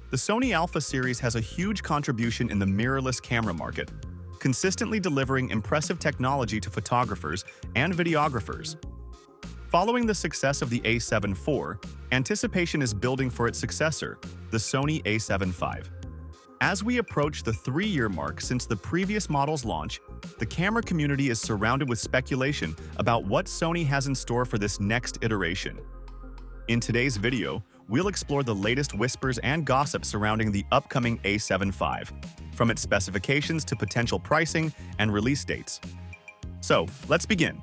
The Sony Alpha series has a huge contribution in the mirrorless camera market, consistently delivering impressive technology to photographers and videographers. Following the success of the A7 IV, anticipation is building for its successor, the Sony A7 V. As we approach the 3-year mark since the previous model's launch, the camera community is surrounded with speculation about what Sony has in store for this next iteration. In today's video, we'll explore the latest whispers and gossip surrounding the upcoming A7 V, from its specifications to potential pricing and release dates. So, let's begin.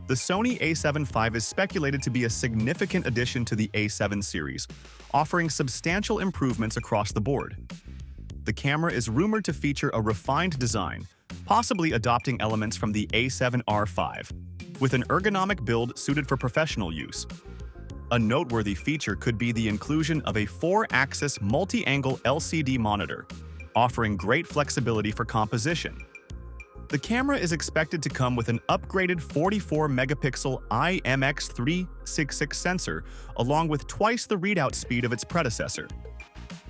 The Sony A7 V is speculated to be a significant addition to the A7 series, offering substantial improvements across the board. The camera is rumored to feature a refined design, possibly adopting elements from the A7 V, with an ergonomic build suited for professional use. A noteworthy feature could be the inclusion of a 4-axis multi-angle LCD monitor, offering great flexibility for composition. The camera is expected to come with an upgraded 44-megapixel IMX366 sensor, along with twice the readout speed of its predecessor.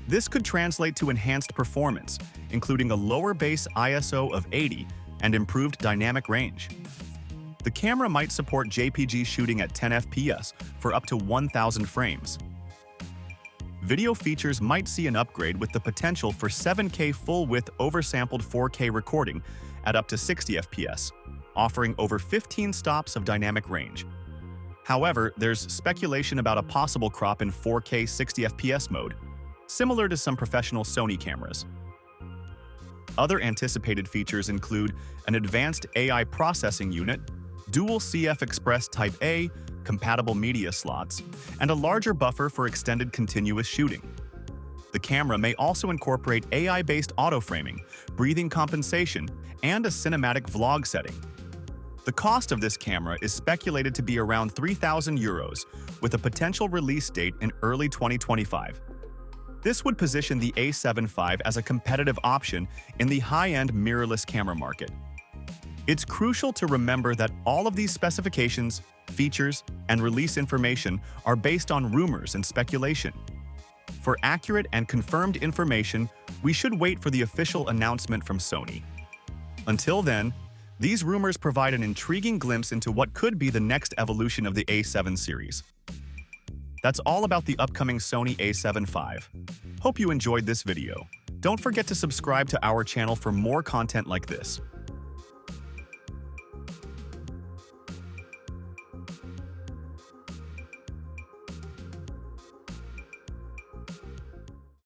This could translate to enhanced performance, including a lower base ISO of 80 and improved dynamic range. The camera might support JPG shooting at 10 FPS for up to 1,000 frames. Video features might see an upgrade with the potential for 7K full-width oversampled 4K recording at up to 60 FPS, offering over 15 stops of dynamic range. However, there's speculation about a possible crop in 4K 60 FPS mode, similar to some professional Sony cameras. Other anticipated features include an advanced AI processing unit, dual CF Express Type A, compatible media slots, and a larger buffer for extended continuous shooting. The camera may also incorporate AI-based auto-framing, breathing compensation, and a cinematic vlog setting. The cost of this camera is speculated to be around €3,000, with a potential release date in early 2025. This would position the A7 V as a competitive option in the high-end mirrorless camera market. It's crucial to remember that all of these specifications, features, and release information are based on rumors and speculation. For accurate and confirmed information, we should wait for the official announcement from Sony. Until then, these rumors provide an intriguing glimpse into what could be the next evolution of the A7 series. That's all about the upcoming Sony A7 V. Hope you enjoyed this video. Don't forget to subscribe to our channel for more content like this.